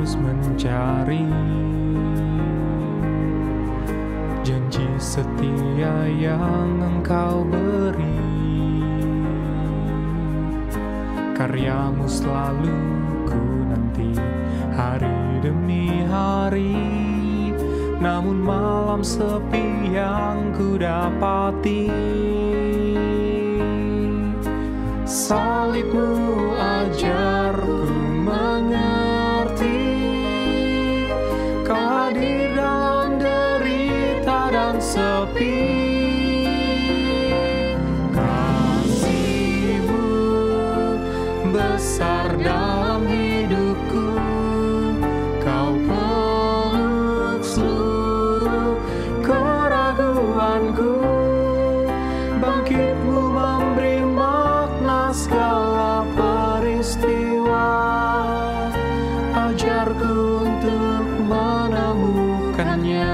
terus mencari janji setia yang Engkau beri. Karyamu selalu ku nanti hari demi hari, namun malam sepi yang ku dapati. Salibmu ajarku mengerti, Kau hadir dalam derita dan sepi. Kasih-Mu besar dalam hidupku, Kau peluk seluruh keraguanku. Bangkit-Mu memberi makna segala peristiwa, ajarku untuk menemukannya.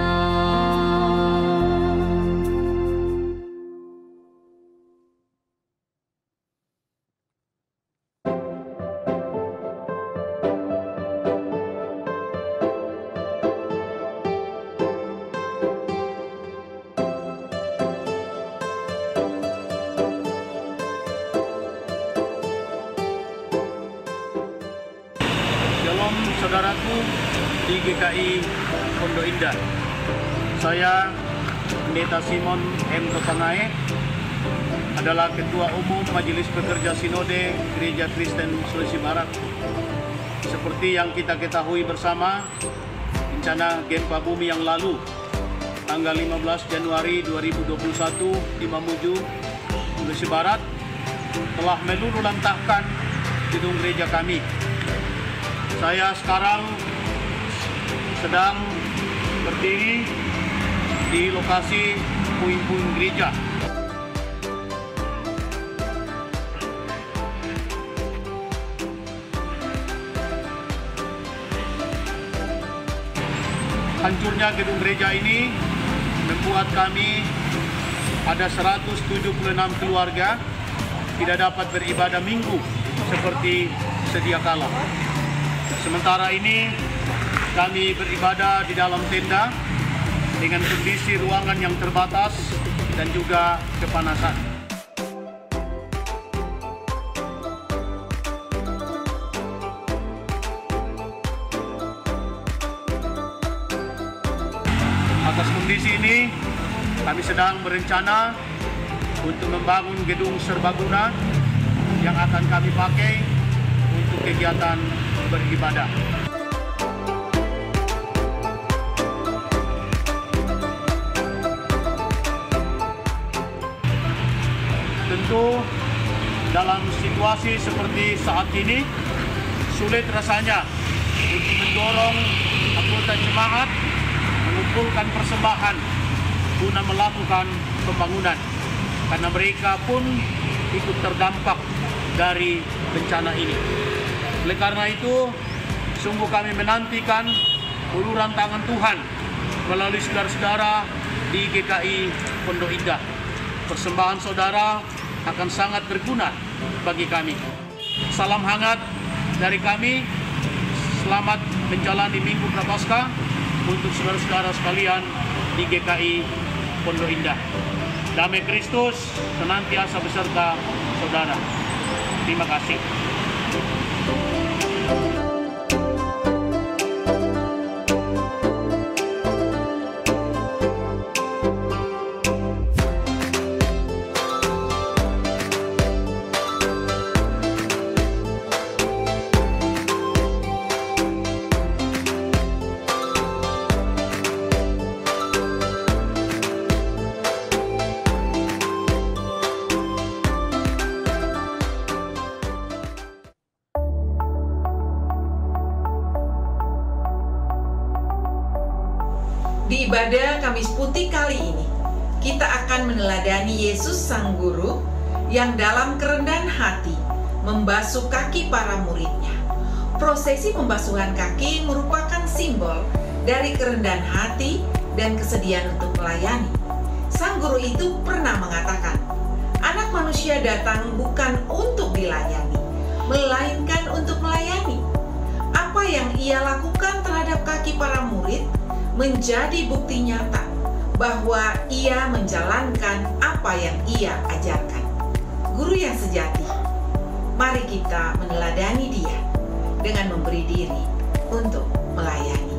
Shalom saudaraku di GKI Pondok Indah. Saya Pendeta Simon M. Topangae adalah Ketua Umum Majelis Pekerja Sinode Gereja Kristen Sulawesi Barat. Seperti yang kita ketahui bersama, bencana gempa bumi yang lalu tanggal 15 Januari 2021 di Mamuju, Sulawesi Barat telah meluluh lantahkan gedung gereja kami. Saya sekarang sedang berdiri di lokasi puing-puing gereja. Hancurnya gedung gereja ini membuat kami ada 176 keluarga tidak dapat beribadah minggu seperti sedia kala. Sementara ini kami beribadah di dalam tenda dengan kondisi ruangan yang terbatas dan juga kepanasan. Atas kondisi ini, kami sedang berencana untuk membangun gedung serbaguna yang akan kami pakai untuk kegiatan beribadah. Tentu dalam situasi seperti saat ini sulit rasanya untuk mendorong anggota jemaat mengumpulkan persembahan guna melakukan pembangunan, karena mereka pun ikut terdampak dari bencana ini. Oleh karena itu, sungguh kami menantikan uluran tangan Tuhan melalui saudara-saudara di GKI Pondok Indah. Persembahan saudara akan sangat berguna bagi kami. Salam hangat dari kami, selamat menjalani Minggu Prapaskah untuk saudara-saudara sekalian di GKI Pondok Indah. Damai Kristus senantiasa beserta saudara. Terima kasih. Di ibadah Kamis Putih kali ini, kita akan meneladani Yesus Sang Guru yang dalam kerendahan hati membasuh kaki para muridnya. Prosesi pembasuhan kaki merupakan simbol dari kerendahan hati dan kesediaan untuk melayani. Sang Guru itu pernah mengatakan, "Anak manusia datang bukan untuk dilayani, melainkan untuk melayani." Apa apa yang ia lakukan terhadap kaki para murid menjadi bukti nyata bahwa ia menjalankan apa yang ia ajarkan. Guru yang sejati, mari kita meneladani dia dengan memberi diri untuk melayani.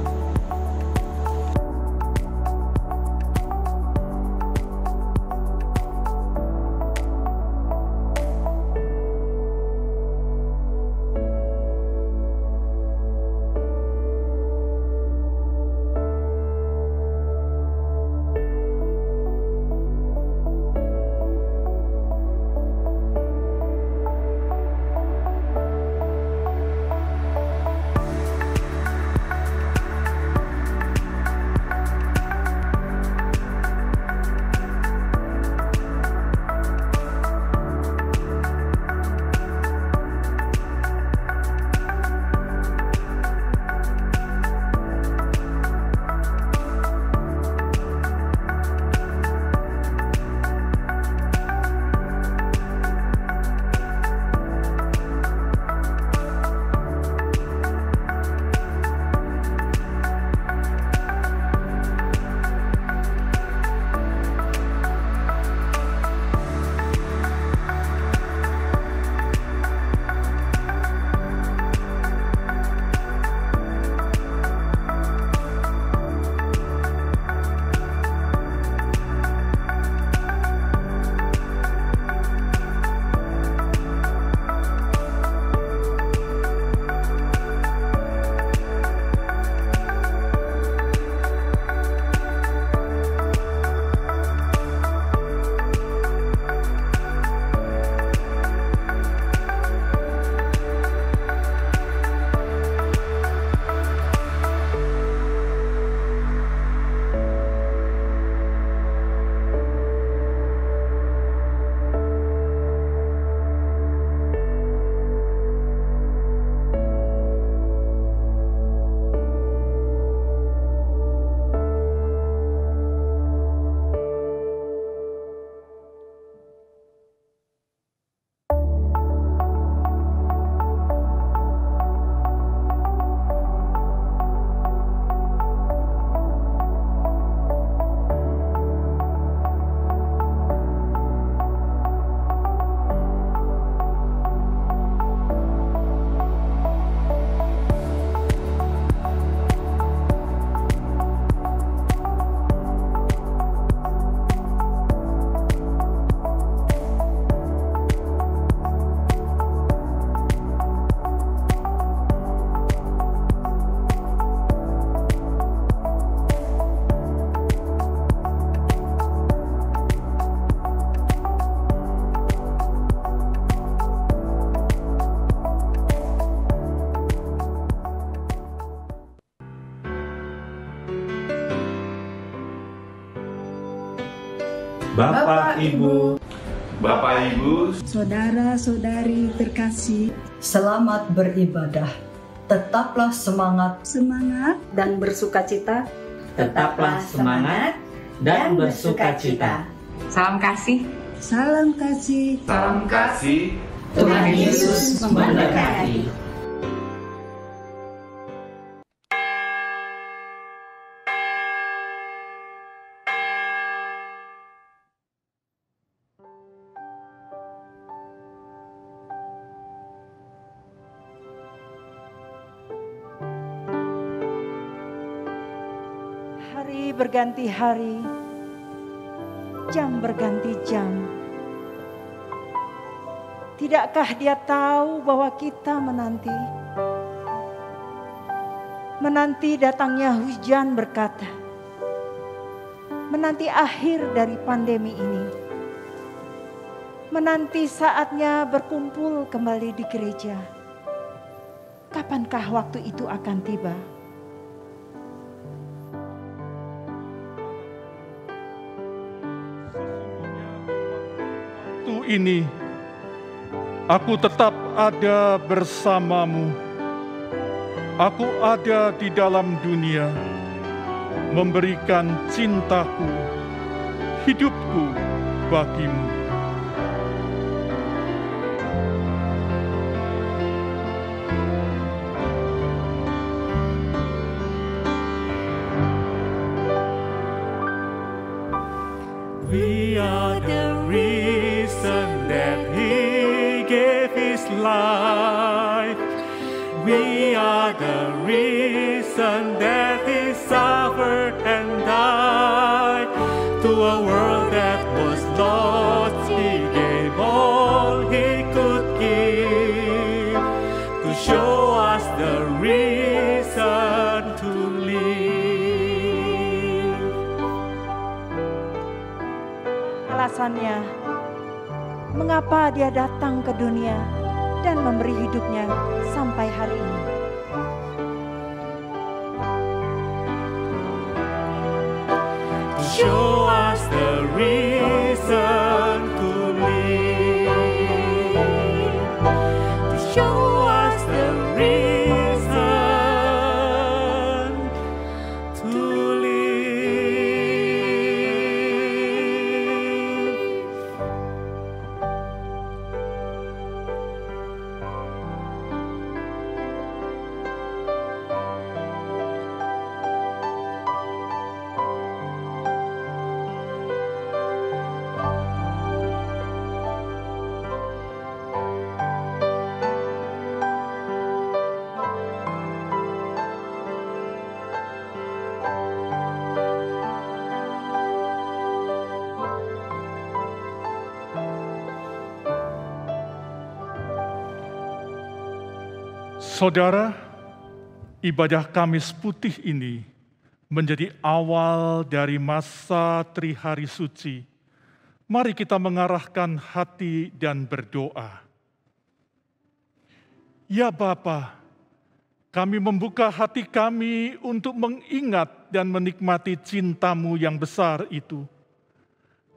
Bapak, Ibu, saudara-saudari terkasih, selamat beribadah. Tetaplah semangat dan bersukacita. Tetaplah semangat dan bersukacita. Salam kasih. Salam kasih. salam kasih. Tuhan Yesus memberkati. Hari berganti hari, jam berganti jam. Tidakkah Dia tahu bahwa kita menanti datangnya hujan berkata, menanti akhir dari pandemi ini, menanti saatnya berkumpul kembali di gereja. Kapankah waktu itu akan tiba? Ini aku tetap ada bersamamu. Aku ada di dalam dunia, memberikan cintaku, hidupku bagimu. life. We are the reason that He suffered and died. To a world that was lost, He gave all He could give, to show us the reason to live. Alasannya, mengapa Dia datang ke dunia dan memberi hidupnya sampai hari ini. Show us the reason to live. To show us the reason to live. Saudara, ibadah Kamis Putih ini menjadi awal dari masa Trihari Suci. Mari kita mengarahkan hati dan berdoa. Ya Bapa, kami membuka hati kami untuk mengingat dan menikmati cinta-Mu yang besar itu.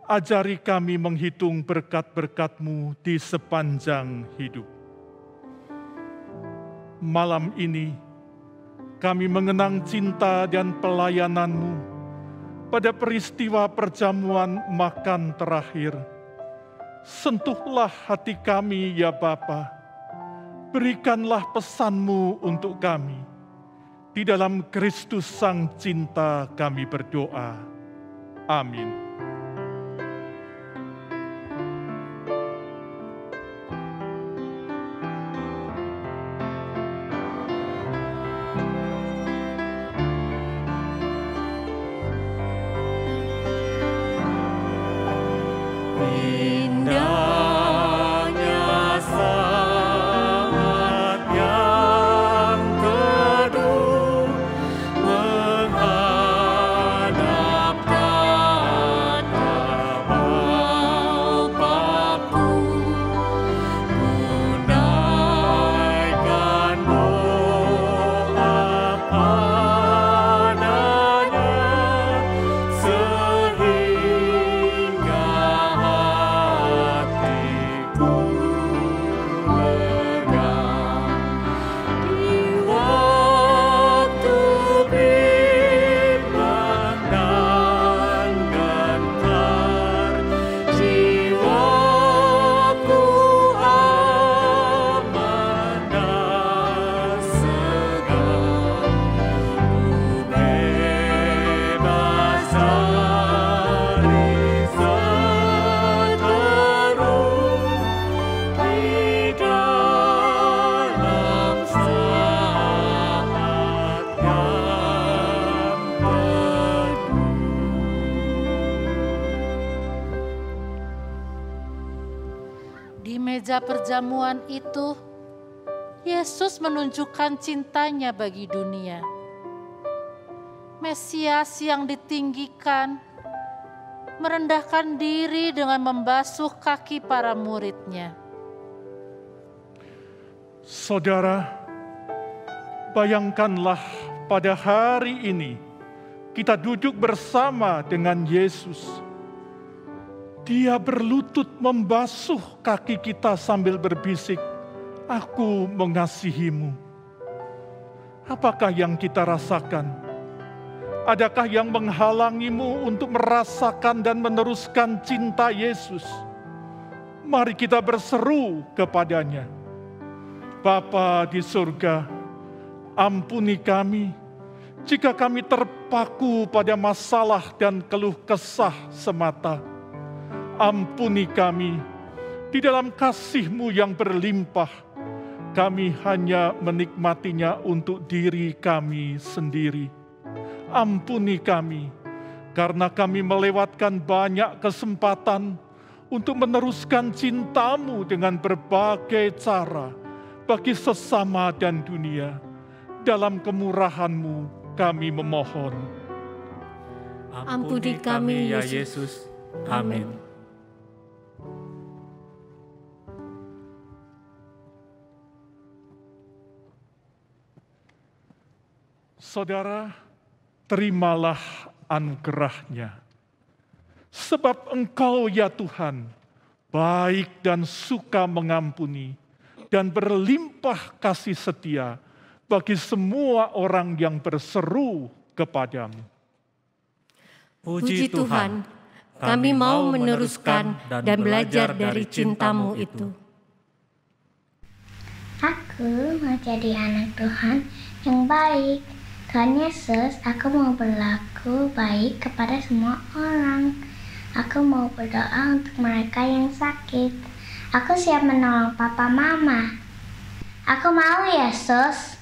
Ajari kami menghitung berkat-berkat-Mu di sepanjang hidup. Malam ini, kami mengenang cinta dan pelayanan-Mu pada peristiwa perjamuan makan terakhir. Sentuhlah hati kami ya Bapa, berikanlah pesan-Mu untuk kami. Di dalam Kristus Sang Cinta kami berdoa. Amin. Perjamuan itu, Yesus menunjukkan cintanya bagi dunia. Mesias yang ditinggikan, merendahkan diri dengan membasuh kaki para murid-Nya. Saudara, bayangkanlah pada hari ini kita duduk bersama dengan Yesus. Dia berlutut membasuh kaki kita sambil berbisik, "Aku mengasihimu." Apakah yang kita rasakan? Adakah yang menghalangimu untuk merasakan dan meneruskan cinta Yesus? Mari kita berseru kepadanya. Bapa di surga, ampuni kami jika kami terpaku pada masalah dan keluh kesah semata. Ampuni kami Di dalam kasih-Mu yang berlimpah, kami hanya menikmatinya untuk diri kami sendiri. Ampuni kami, karena kami melewatkan banyak kesempatan untuk meneruskan cinta-Mu dengan berbagai cara bagi sesama dan dunia. Dalam kemurahan-Mu kami memohon. Ampuni kami ya Yesus. Amin. Saudara, terimalah anugerah-Nya. Sebab Engkau ya Tuhan, baik dan suka mengampuni, dan berlimpah kasih setia bagi semua orang yang berseru kepadamu. Puji Tuhan, kami mau meneruskan dan belajar dari cinta-Mu itu. Aku mau jadi anak Tuhan yang baik. Tuhan Yesus, aku mau berlaku baik kepada semua orang. Aku mau berdoa untuk mereka yang sakit. Aku siap menolong papa mama. Aku mau, Yesus.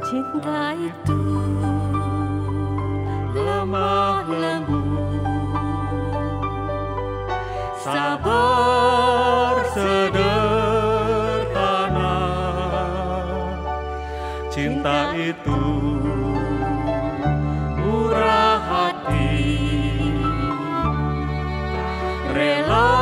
Cinta itu lemah lembut, sabar sederhana. Cinta itu murah hati, rela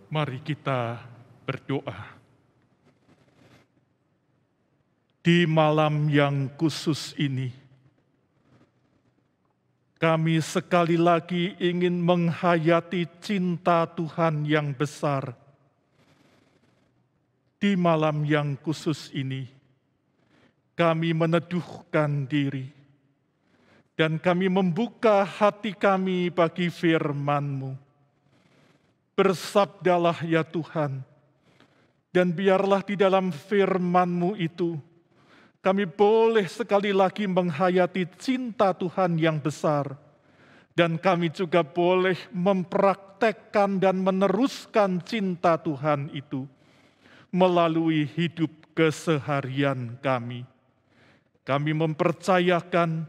Mari kita berdoa. Di malam yang khusus ini, kami sekali lagi ingin menghayati cinta Tuhan yang besar. Di malam yang khusus ini, kami meneduhkan diri, dan kami membuka hati kami bagi firman-Mu. Bersabdalah ya Tuhan, dan biarlah di dalam firman-Mu itu, kami boleh sekali lagi menghayati cinta Tuhan yang besar, dan kami juga boleh mempraktekkan dan meneruskan cinta Tuhan itu melalui hidup keseharian kami. Kami mempercayakan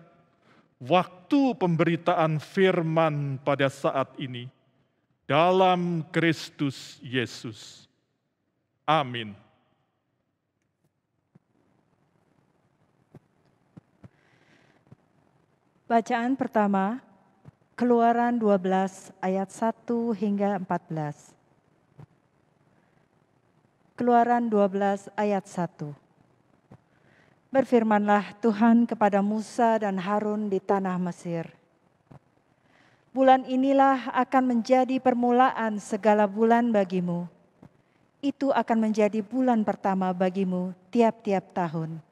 waktu pemberitaan firman pada saat ini dalam Kristus Yesus. Amin. Bacaan pertama, Keluaran 12 ayat 1 hingga 14. Keluaran 12 ayat 1. Berfirmanlah Tuhan kepada Musa dan Harun di tanah Mesir. Bulan inilah akan menjadi permulaan segala bulan bagimu. Itu akan menjadi bulan pertama bagimu tiap-tiap tahun.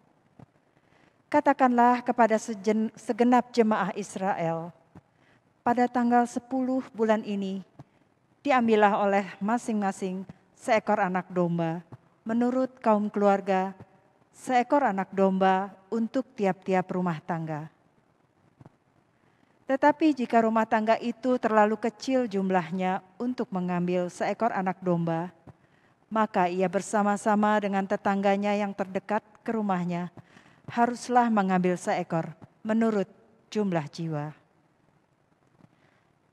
Katakanlah kepada segenap jemaah Israel, pada tanggal 10 bulan ini, diambillah oleh masing-masing seekor anak domba, menurut kaum keluarga, seekor anak domba untuk tiap-tiap rumah tangga. Tetapi jika rumah tangga itu terlalu kecil jumlahnya untuk mengambil seekor anak domba, maka ia bersama-sama dengan tetangganya yang terdekat ke rumahnya, haruslah mengambil seekor menurut jumlah jiwa.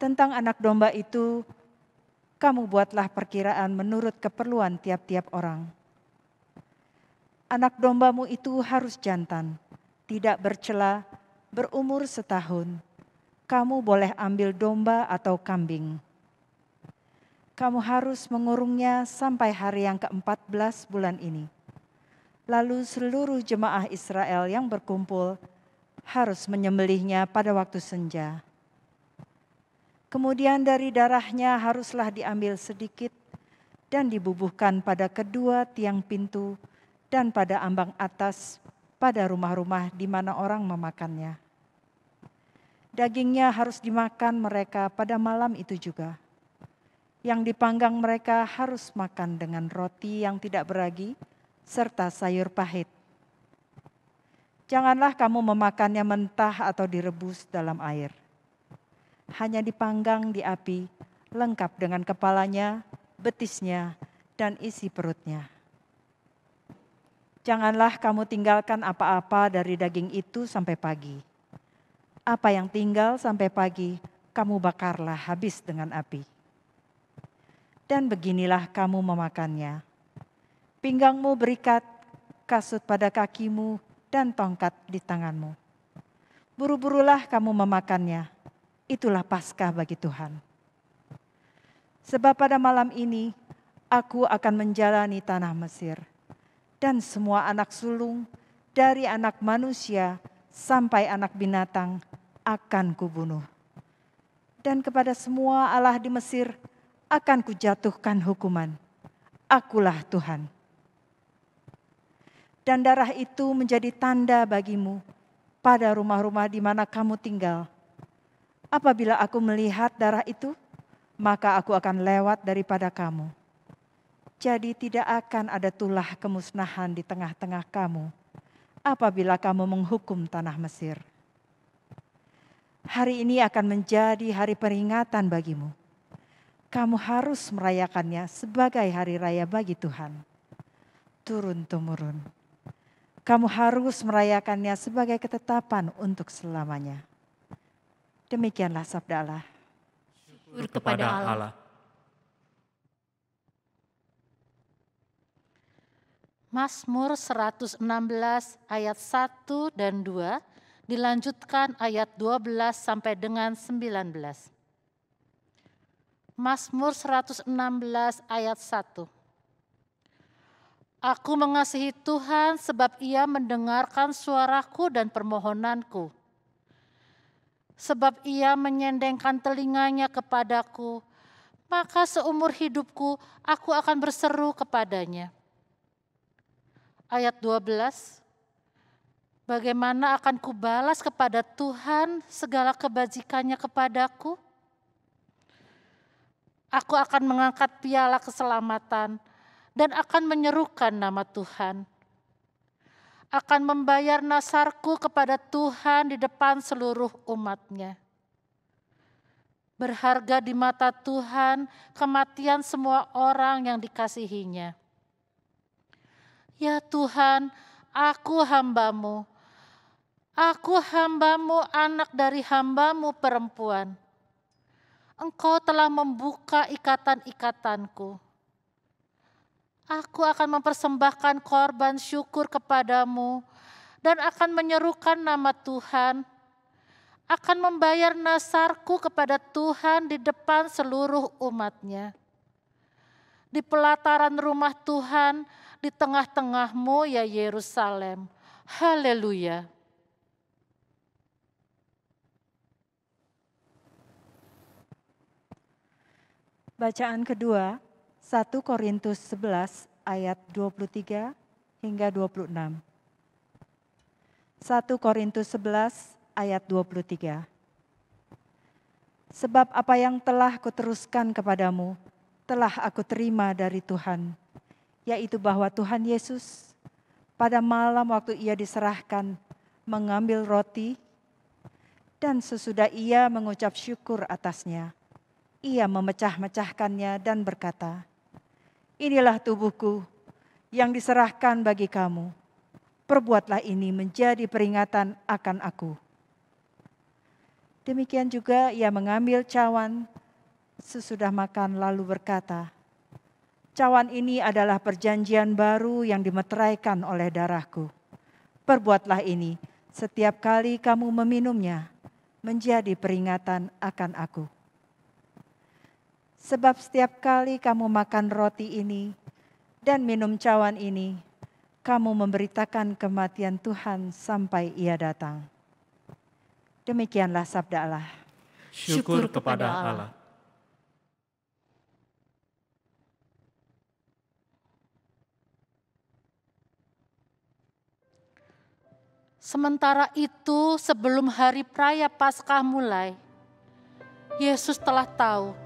Tentang anak domba itu, kamu buatlah perkiraan menurut keperluan tiap-tiap orang. Anak dombamu itu harus jantan, tidak bercela, berumur setahun. Kamu boleh ambil domba atau kambing. Kamu harus mengurungnya sampai hari yang ke-14 bulan ini. Lalu seluruh jemaah Israel yang berkumpul harus menyembelihnya pada waktu senja. Kemudian dari darahnya haruslah diambil sedikit dan dibubuhkan pada kedua tiang pintu dan pada ambang atas pada rumah-rumah di mana orang memakannya. Dagingnya harus dimakan mereka pada malam itu juga. Yang dipanggang mereka harus makan dengan roti yang tidak beragi, serta sayur pahit. Janganlah kamu memakannya mentah atau direbus dalam air. Hanya dipanggang di api, lengkap dengan kepalanya, betisnya, dan isi perutnya. Janganlah kamu tinggalkan apa-apa dari daging itu sampai pagi. Apa yang tinggal sampai pagi, kamu bakarlah habis dengan api. Dan beginilah kamu memakannya. Pinggangmu berikat, kasut pada kakimu, dan tongkat di tanganmu. Buru-burulah kamu memakannya. Itulah Paskah bagi Tuhan. Sebab pada malam ini, aku akan menjalani tanah Mesir. Dan semua anak sulung, dari anak manusia sampai anak binatang, akan kubunuh. Dan kepada semua Allah di Mesir, akan kujatuhkan hukuman. Akulah Tuhan. Dan darah itu menjadi tanda bagimu pada rumah-rumah di mana kamu tinggal. Apabila aku melihat darah itu, maka aku akan lewat daripada kamu. Jadi tidak akan ada tulah kemusnahan di tengah-tengah kamu apabila kamu menghukum tanah Mesir. Hari ini akan menjadi hari peringatan bagimu. Kamu harus merayakannya sebagai hari raya bagi Tuhan. Turun-temurun. Kamu harus merayakannya sebagai ketetapan untuk selamanya. Demikianlah sabda Allah. Syukur kepada Allah. Mazmur 116 ayat 1 dan 2 dilanjutkan ayat 12 sampai dengan 19. Mazmur 116 ayat 1. Aku mengasihi Tuhan sebab Ia mendengarkan suaraku dan permohonanku. sebab ia menyendengkan telinganya kepadaku, maka seumur hidupku aku akan berseru kepadanya. Ayat 12, bagaimana akan kubalas kepada Tuhan segala kebajikannya kepadaku? Aku akan mengangkat piala keselamatan dan akan menyerukan nama Tuhan. Akan membayar nasarku kepada Tuhan di depan seluruh umat-Nya. Berharga di mata Tuhan kematian semua orang yang dikasihi-Nya. Ya Tuhan, aku hamba-Mu. Aku hamba-Mu, anak dari hamba-Mu perempuan. Engkau telah membuka ikatan-ikatanku. Aku akan mempersembahkan korban syukur kepadamu dan akan menyerukan nama Tuhan. Akan membayar nasarku kepada Tuhan di depan seluruh umat-Nya. Di pelataran rumah Tuhan, di tengah-tengahmu ya Yerusalem. Haleluya. Bacaan kedua, 1 Korintus 11 ayat 23 hingga 26. 1 Korintus 11 ayat 23. Sebab apa yang telah kuteruskan kepadamu, telah aku terima dari Tuhan, yaitu bahwa Tuhan Yesus pada malam waktu ia diserahkan mengambil roti, dan sesudah ia mengucap syukur atasnya, ia memecah-mecahkannya dan berkata, inilah tubuhku yang diserahkan bagi kamu. Perbuatlah ini menjadi peringatan akan aku. Demikian juga ia mengambil cawan sesudah makan lalu berkata, cawan ini adalah perjanjian baru yang dimeteraikan oleh darahku. Perbuatlah ini setiap kali kamu meminumnya menjadi peringatan akan aku. Sebab setiap kali kamu makan roti ini dan minum cawan ini, kamu memberitakan kematian Tuhan sampai ia datang. Demikianlah sabda Allah. Syukur kepada Allah. Sementara itu, sebelum hari peraya Paskah mulai, Yesus telah tahu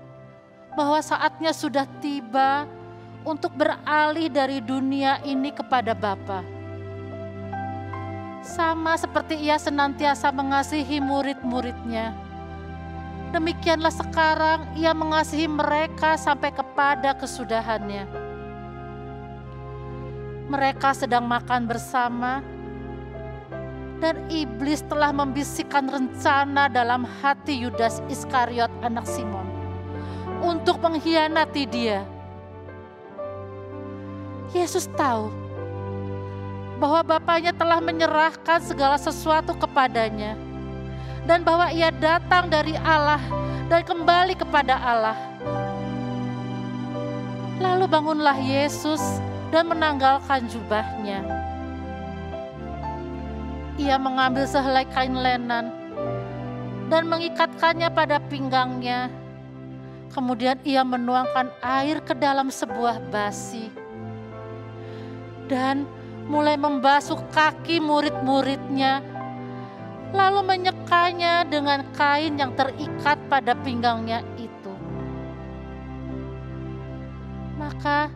bahwa saatnya sudah tiba untuk beralih dari dunia ini kepada Bapa. Sama seperti ia senantiasa mengasihi murid-muridnya, demikianlah sekarang ia mengasihi mereka sampai kepada kesudahannya. Mereka sedang makan bersama, dan iblis telah membisikkan rencana dalam hati Yudas Iskariot anak Simon untuk mengkhianati dia. Yesus tahu bahwa Bapanya telah menyerahkan segala sesuatu kepadanya dan bahwa ia datang dari Allah dan kembali kepada Allah. Lalu bangunlah Yesus dan menanggalkan jubahnya. Ia mengambil sehelai kain lenan dan mengikatkannya pada pinggangnya. Kemudian ia menuangkan air ke dalam sebuah basi dan mulai membasuh kaki murid-muridnya, lalu menyekanya dengan kain yang terikat pada pinggangnya itu. Maka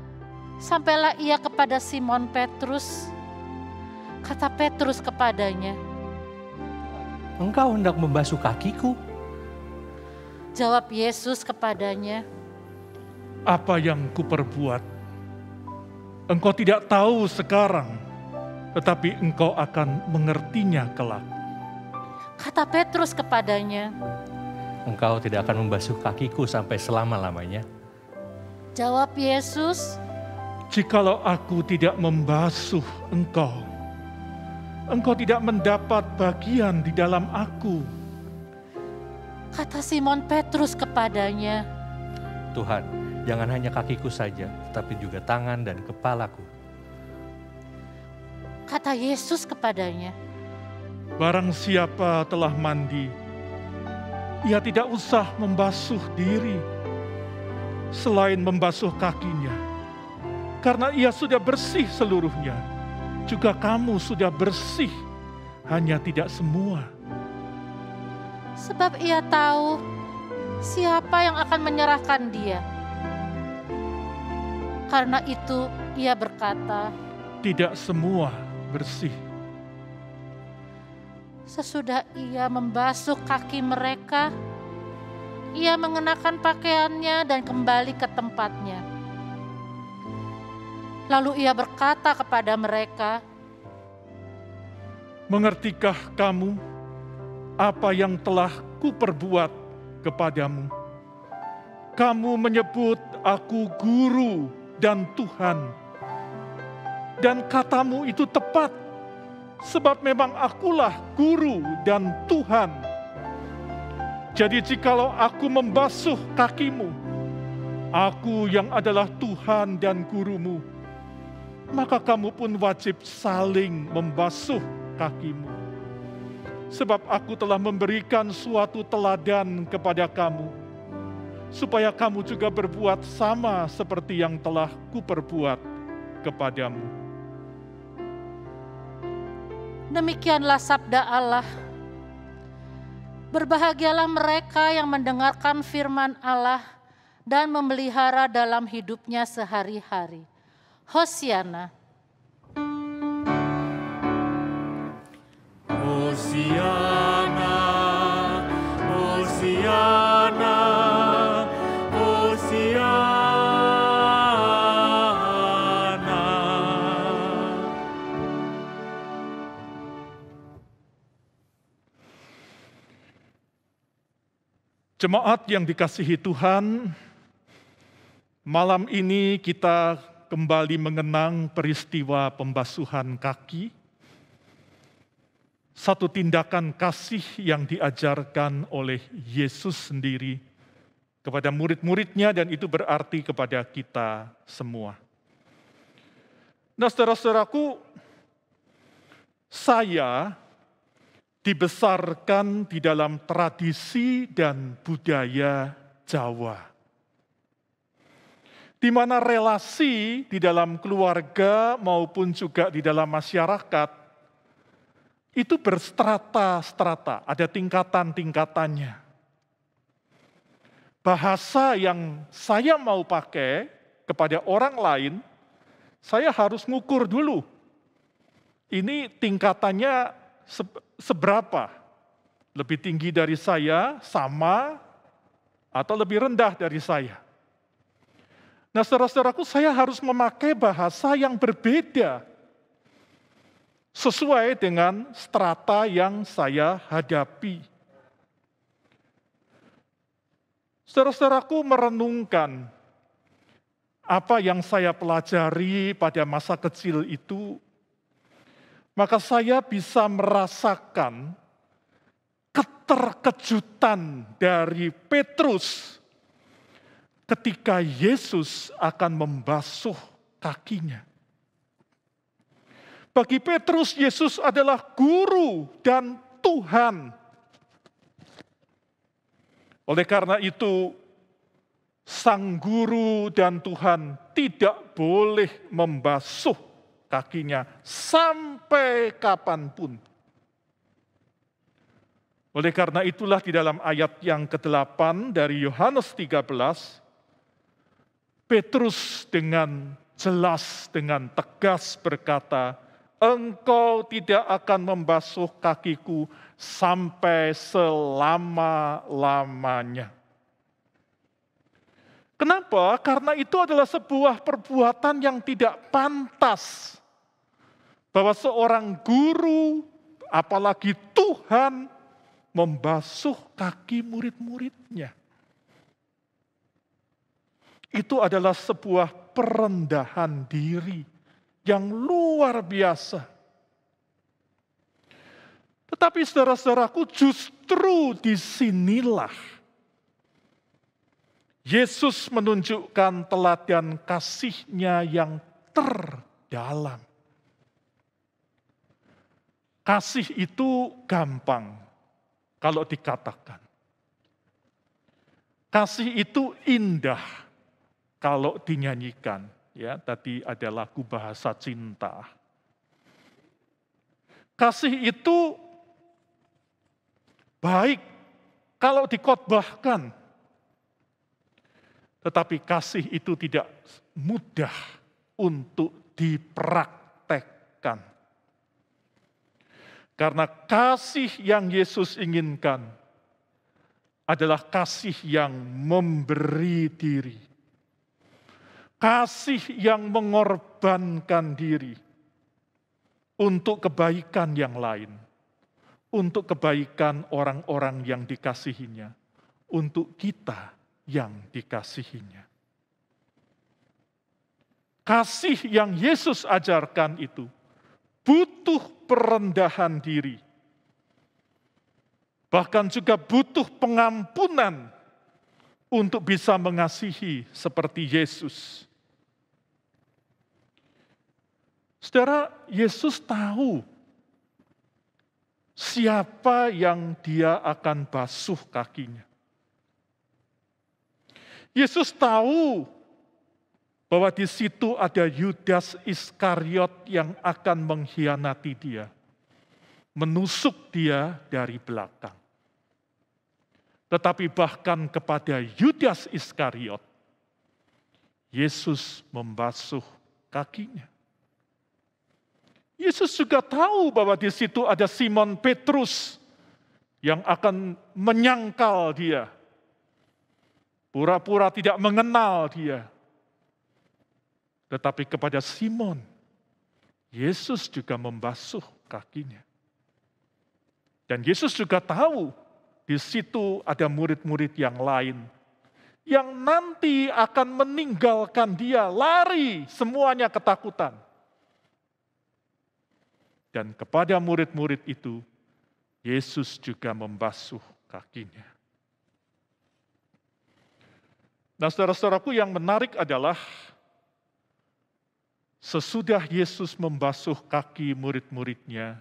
sampailah ia kepada Simon Petrus. Kata Petrus kepadanya, engkau hendak membasuh kakiku? Jawab Yesus kepadanya, apa yang kuperbuat? Engkau tidak tahu sekarang, tetapi engkau akan mengertinya kelak. Kata Petrus kepadanya, engkau tidak akan membasuh kakiku sampai selama-lamanya. Jawab Yesus, jikalau aku tidak membasuh engkau, engkau tidak mendapat bagian di dalam aku. Kata Simon Petrus kepadanya, Tuhan, jangan hanya kakiku saja, tetapi juga tangan dan kepalaku. Kata Yesus kepadanya, barang siapa telah mandi, ia tidak usah membasuh diri selain membasuh kakinya. Karena ia sudah bersih seluruhnya, juga kamu sudah bersih, hanya tidak semua. Sebab ia tahu siapa yang akan menyerahkan dia. Karena itu ia berkata, tidak semua bersih. Sesudah ia membasuh kaki mereka, ia mengenakan pakaiannya dan kembali ke tempatnya. Lalu ia berkata kepada mereka, mengertikah kamu apa yang telah kuperbuat kepadamu? Kamu menyebut aku guru dan Tuhan. Dan katamu itu tepat, sebab memang akulah guru dan Tuhan. Jadi jikalau aku membasuh kakimu, aku yang adalah Tuhan dan gurumu, maka kamu pun wajib saling membasuh kakimu. Sebab aku telah memberikan suatu teladan kepada kamu, supaya kamu juga berbuat sama seperti yang telah kuperbuat kepadamu. Demikianlah sabda Allah. Berbahagialah mereka yang mendengarkan firman Allah dan memelihara dalam hidupnya sehari-hari. Hosiana. Hosiana, Hosiana, Hosiana. Jemaat yang dikasihi Tuhan, malam ini kita kembali mengenang peristiwa pembasuhan kaki. Satu tindakan kasih yang diajarkan oleh Yesus sendiri kepada murid-muridnya, dan itu berarti kepada kita semua. Nah, saudara-saudaraku, saya dibesarkan di dalam tradisi dan budaya Jawa, di mana relasi di dalam keluarga maupun juga di dalam masyarakat itu berstrata-strata, ada tingkatan-tingkatannya. Bahasa yang saya mau pakai kepada orang lain, saya harus ngukur dulu. Ini tingkatannya seberapa? Lebih tinggi dari saya, sama, atau lebih rendah dari saya? Nah, saudara-saudaraku, saya harus memakai bahasa yang berbeda sesuai dengan strata yang saya hadapi. Saudara-saudaraku, merenungkan apa yang saya pelajari pada masa kecil itu, maka saya bisa merasakan keterkejutan dari Petrus ketika Yesus akan membasuh kakinya. Bagi Petrus, Yesus adalah guru dan Tuhan. Oleh karena itu, sang guru dan Tuhan tidak boleh membasuh kakinya sampai kapanpun. Oleh karena itulah di dalam ayat yang ke-8 dari Yohanes 13, Petrus dengan jelas, dengan tegas berkata, engkau tidak akan membasuh kakiku sampai selama-lamanya. Kenapa? Karena itu adalah sebuah perbuatan yang tidak pantas. Bahwa seorang guru, apalagi Tuhan, membasuh kaki murid-muridnya. Itu adalah sebuah perendahan diri yang luar biasa. Tetapi saudara-saudaraku, justru disinilah Yesus menunjukkan teladan kasih-Nya yang terdalam. Kasih itu gampang kalau dikatakan. Kasih itu indah kalau dinyanyikan. Ya, tadi ada lagu bahasa cinta. Kasih itu baik kalau dikhotbahkan. Tetapi kasih itu tidak mudah untuk dipraktekkan. Karena kasih yang Yesus inginkan adalah kasih yang memberi diri. Kasih yang mengorbankan diri untuk kebaikan yang lain. Untuk kebaikan orang-orang yang dikasihinya. Untuk kita yang dikasihinya. Kasih yang Yesus ajarkan itu butuh perendahan diri. Bahkan juga butuh pengampunan untuk bisa mengasihi seperti Yesus. Saudara, Yesus tahu siapa yang dia akan basuh kakinya. Yesus tahu bahwa di situ ada Yudas Iskariot yang akan mengkhianati dia, menusuk dia dari belakang. Tetapi bahkan kepada Yudas Iskariot, Yesus membasuh kakinya. Yesus juga tahu bahwa di situ ada Simon Petrus yang akan menyangkal dia. Pura-pura tidak mengenal dia. Tetapi kepada Simon, Yesus juga membasuh kakinya. Dan Yesus juga tahu di situ ada murid-murid yang lain yang nanti akan meninggalkan dia, lari semuanya ketakutan. Dan kepada murid-murid itu, Yesus juga membasuh kakinya. Nah, saudara-saudaraku, yang menarik adalah sesudah Yesus membasuh kaki murid-muridnya,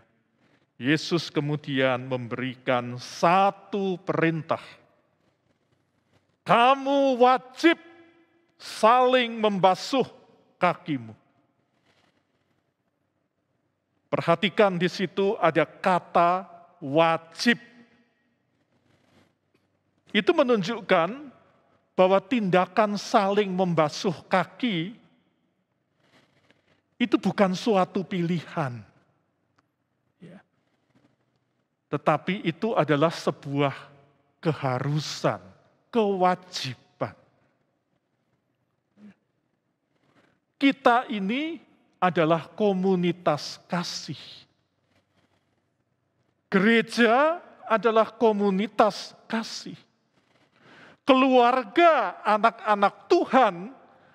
Yesus kemudian memberikan satu perintah. Kamu wajib saling membasuh kakimu. Perhatikan di situ ada kata wajib. Itu menunjukkan bahwa tindakan saling membasuh kaki itu bukan suatu pilihan. Tetapi itu adalah sebuah keharusan, kewajiban. Kita ini adalah komunitas kasih. Gereja adalah komunitas kasih. Keluarga anak-anak Tuhan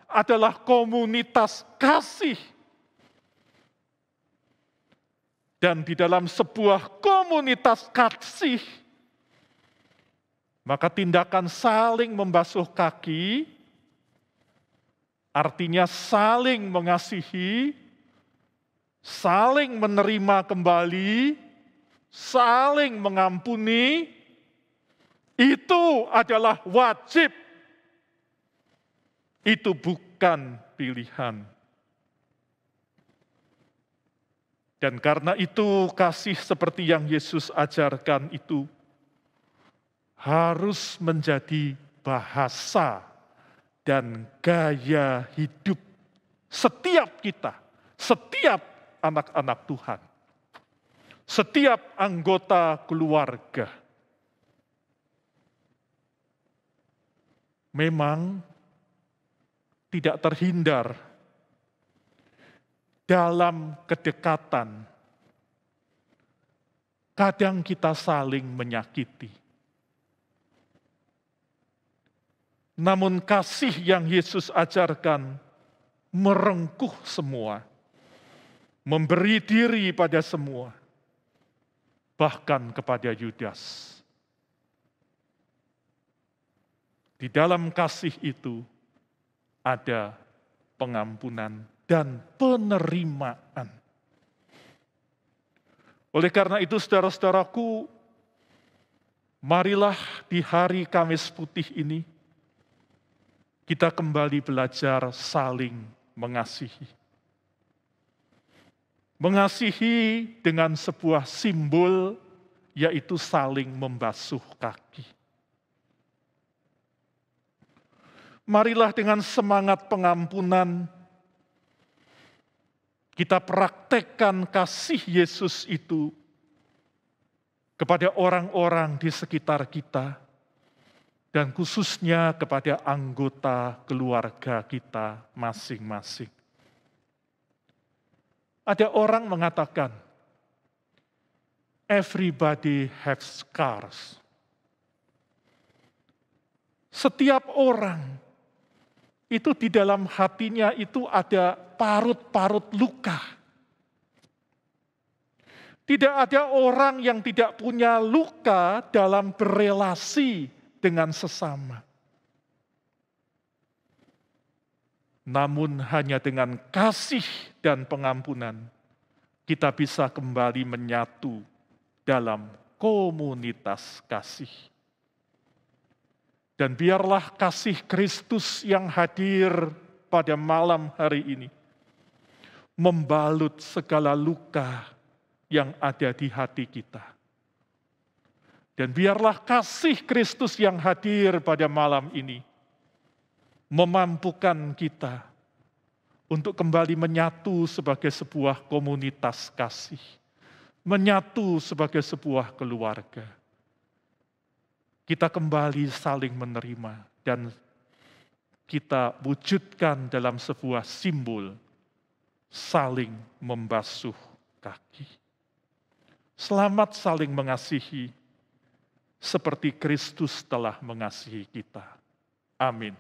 adalah komunitas kasih. Dan di dalam sebuah komunitas kasih, maka tindakan saling membasuh kaki artinya saling mengasihi, saling menerima kembali, saling mengampuni, itu adalah wajib. Itu bukan pilihan. Dan karena itu kasih seperti yang Yesus ajarkan itu harus menjadi bahasa dan gaya hidup setiap kita, setiap anak-anak Tuhan, setiap anggota keluarga. Memang tidak terhindar dalam kedekatan, kadang kita saling menyakiti. Namun kasih yang Yesus ajarkan merengkuh semua, memberi diri pada semua, bahkan kepada Yudas. Di dalam kasih itu ada pengampunan dan penerimaan. Oleh karena itu, saudara-saudaraku, marilah di hari Kamis Putih ini kita kembali belajar saling mengasihi. Mengasihi dengan sebuah simbol, yaitu saling membasuh kaki. Marilah dengan semangat pengampunan, kita praktekkan kasih Yesus itu kepada orang-orang di sekitar kita, dan khususnya kepada anggota keluarga kita masing-masing. Ada orang mengatakan, everybody has scars. Setiap orang itu di dalam hatinya itu ada parut-parut luka. Tidak ada orang yang tidak punya luka dalam berelasi dengan sesama. Namun hanya dengan kasih dan pengampunan, kita bisa kembali menyatu dalam komunitas kasih. Dan biarlah kasih Kristus yang hadir pada malam hari ini membalut segala luka yang ada di hati kita. Dan biarlah kasih Kristus yang hadir pada malam ini memampukan kita untuk kembali menyatu sebagai sebuah komunitas kasih, menyatu sebagai sebuah keluarga. Kita kembali saling menerima dan kita wujudkan dalam sebuah simbol saling membasuh kaki. Selamat saling mengasihi seperti Kristus telah mengasihi kita. Amin.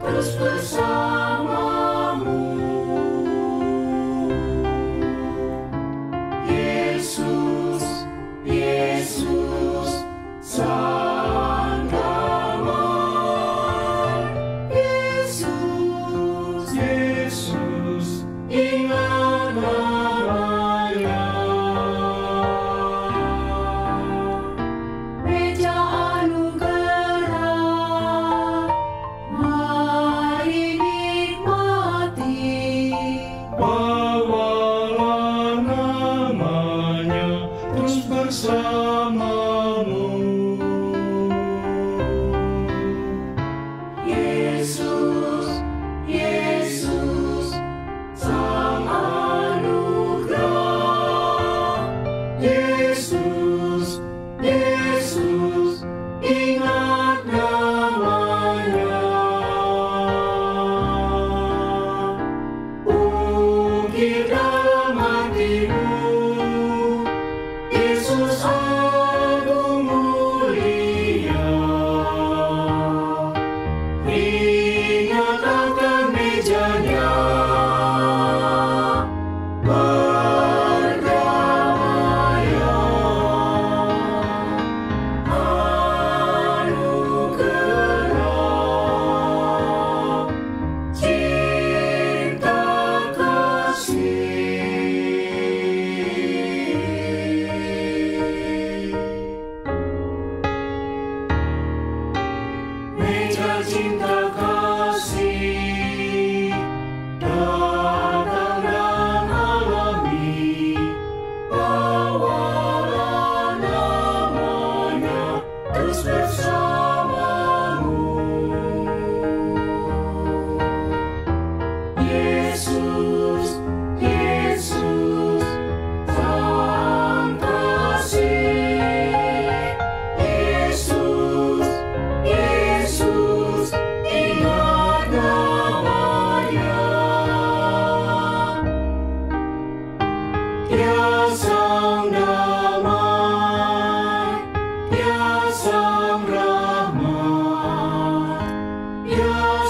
Terus bersama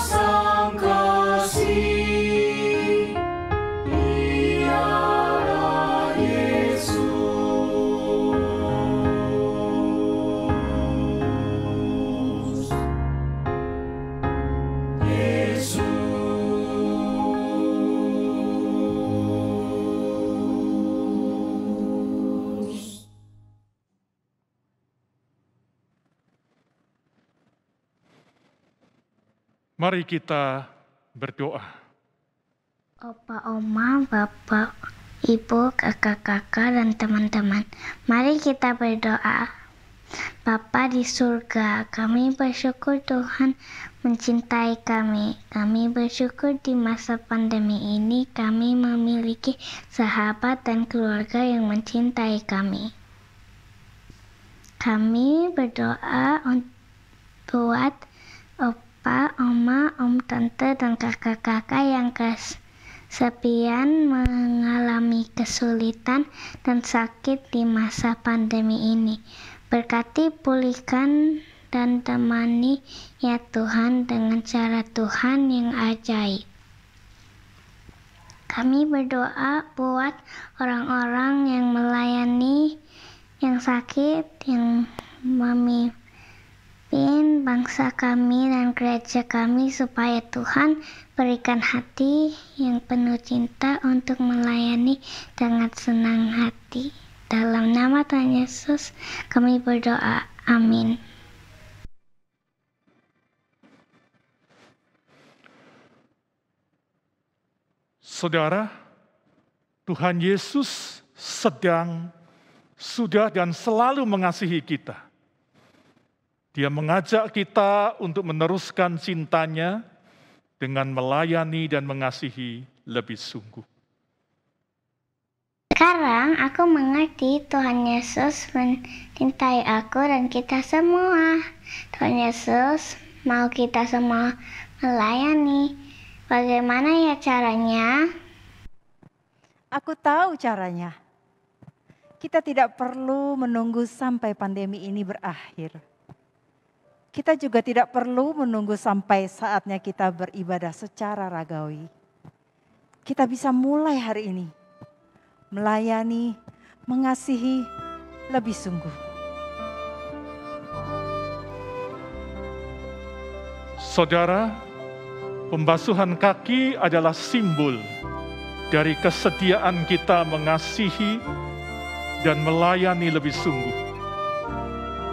Sang Kasih, Dialah Yesus. Mari kita berdoa. Opa, oma, bapak, ibu, kakak-kakak, dan teman-teman, mari kita berdoa. Bapa di surga, kami bersyukur Tuhan mencintai kami. Kami bersyukur di masa pandemi ini kami memiliki sahabat dan keluarga yang mencintai kami. Kami berdoa buat Opa, Oma, Om, Tante, dan kakak-kakak yang kesepian mengalami kesulitan dan sakit di masa pandemi ini. Berkati, pulihkan, dan temani ya Tuhan dengan cara Tuhan yang ajaib. Kami berdoa buat orang-orang yang melayani, yang sakit, yang memimpin bangsa kami dan gereja kami, supaya Tuhan berikan hati yang penuh cinta untuk melayani dengan senang hati. Dalam nama Tuhan Yesus kami berdoa. Amin. Saudara, Tuhan Yesus sudah dan selalu mengasihi kita. Dia mengajak kita untuk meneruskan cintanya dengan melayani dan mengasihi lebih sungguh. Sekarang aku mengerti Tuhan Yesus mencintai aku dan kita semua. Tuhan Yesus mau kita semua melayani. Bagaimana ya caranya? Aku tahu caranya. Kita tidak perlu menunggu sampai pandemi ini berakhir. Kita juga tidak perlu menunggu sampai saatnya kita beribadah secara ragawi. Kita bisa mulai hari ini, melayani, mengasihi lebih sungguh. Saudara, pembasuhan kaki adalah simbol dari kesetiaan kita mengasihi dan melayani lebih sungguh.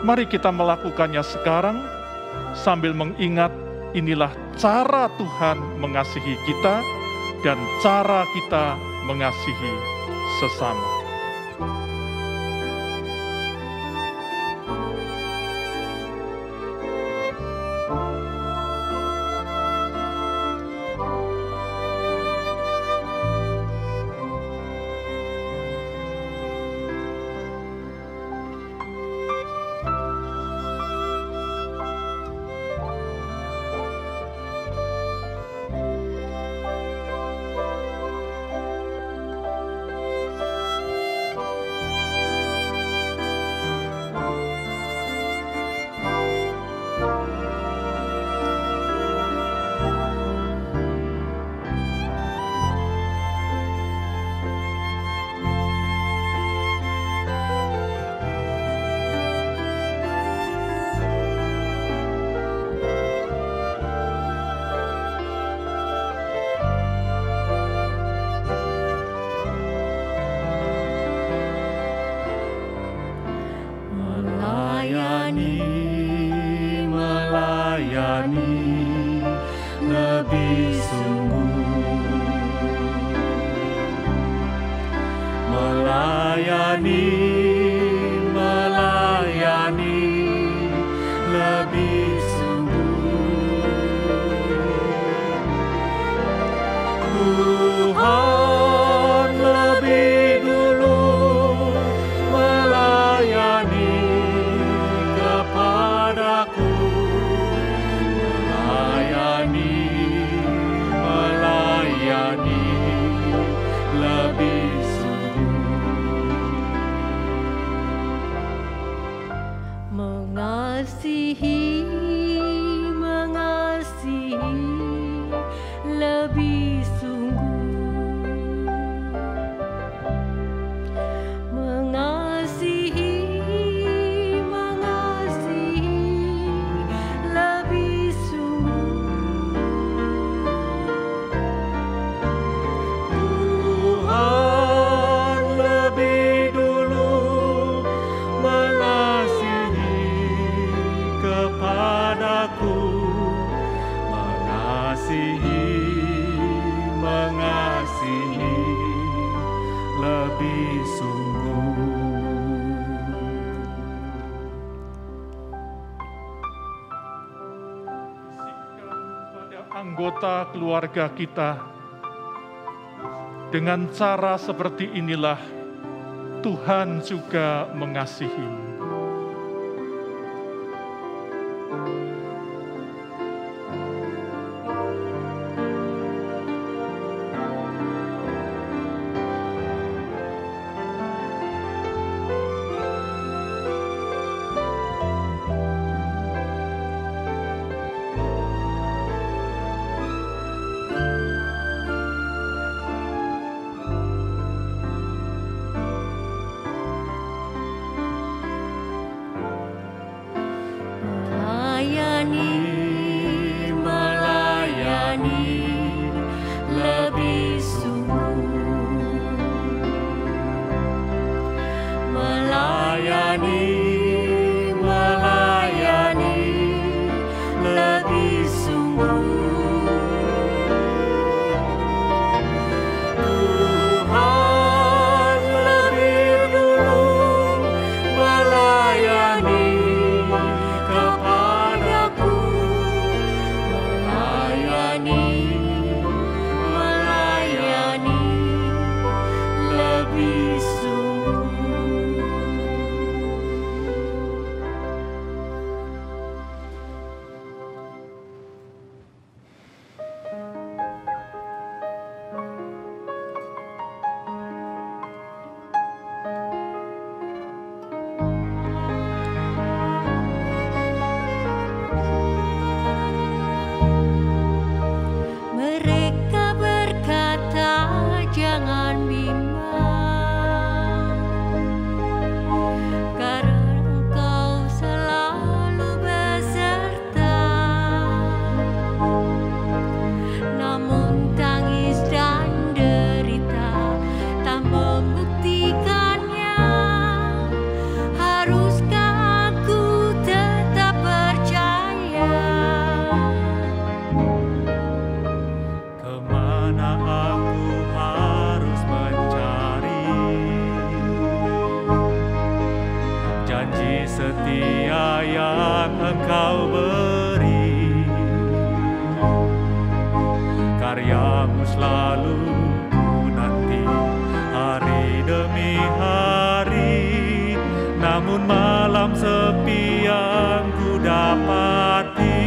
Mari kita melakukannya sekarang sambil mengingat inilah cara Tuhan mengasihi kita dan cara kita mengasihi sesama. Melayani lebih sungguh, melayani lebih sungguh. Tuhan lebih dulu melayani kepadaku, melayani lebih sungguh. anggota keluarga kita. Dengan cara seperti inilah Tuhan juga mengasihi. Setia yang Engkau beri, karyamu selalu ku nanti hari demi hari. Namun malam sepi yang ku dapati,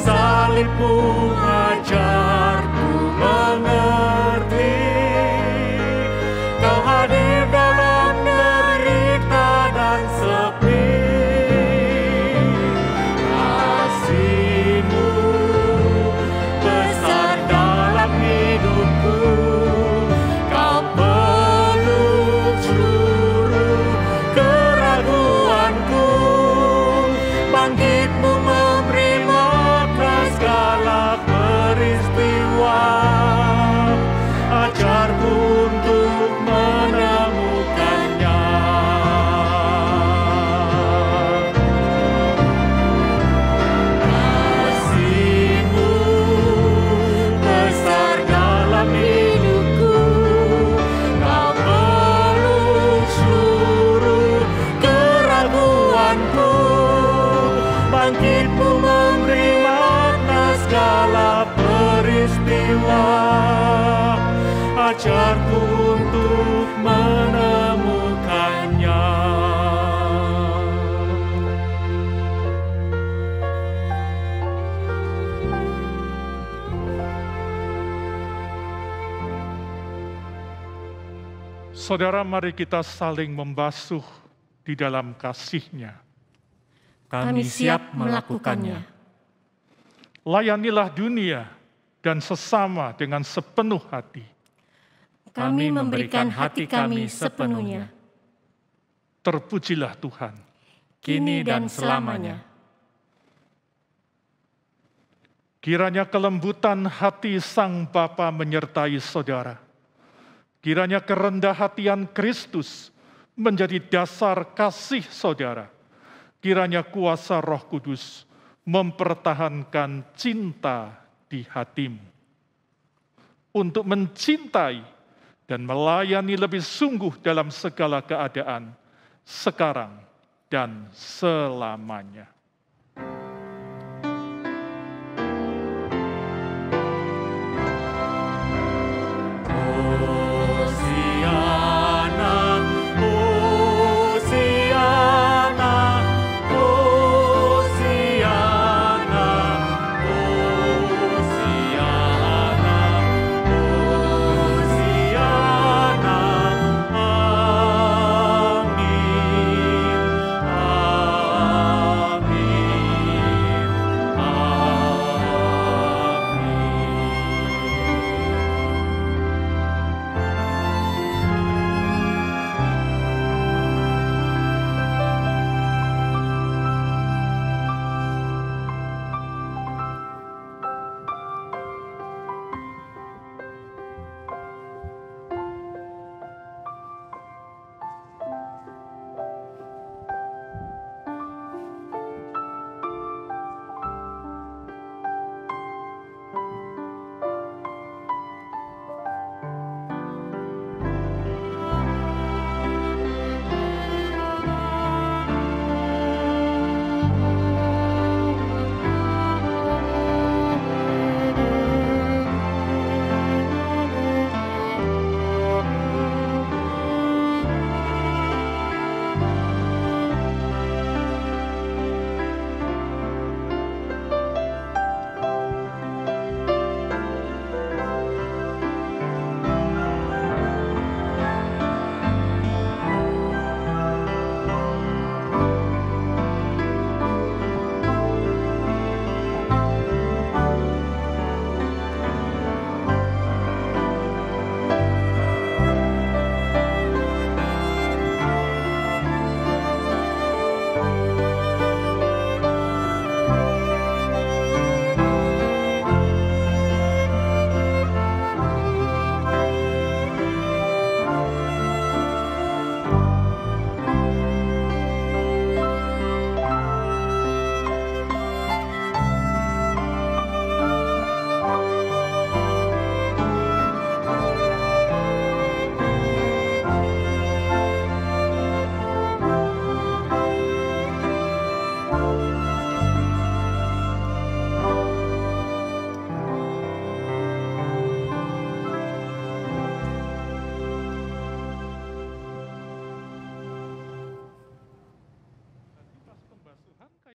salibmu ajarku mengerti, Kau hadir dalam derita dan sepi. Kasih-Mu besar dalam hidupku, Kau peluk seluruh keraguanku. Bangkit-Mu memberi makna segala peristiwa, ajarku untuk menemukannya. Kasih-Mu besar dalam hidupku, Kau peluk seluruh keraguanku. Bangkit-Mu memberi makna segala peristiwa, ajarku untuk menemukannya. Saudara, mari kita saling membasuh di dalam kasih-Nya. Kami siap melakukannya. Layanilah dunia dan sesama dengan sepenuh hati. Kami memberikan hati kami sepenuhnya. Terpujilah Tuhan, kini dan selamanya. Kiranya kelembutan hati Sang Bapa menyertai saudara. Kiranya kerendah hatian Kristus menjadi dasar kasih saudara. Kiranya kuasa Roh Kudus mempertahankan cinta di hatimu untuk mencintai dan melayani lebih sungguh dalam segala keadaan, sekarang dan selamanya.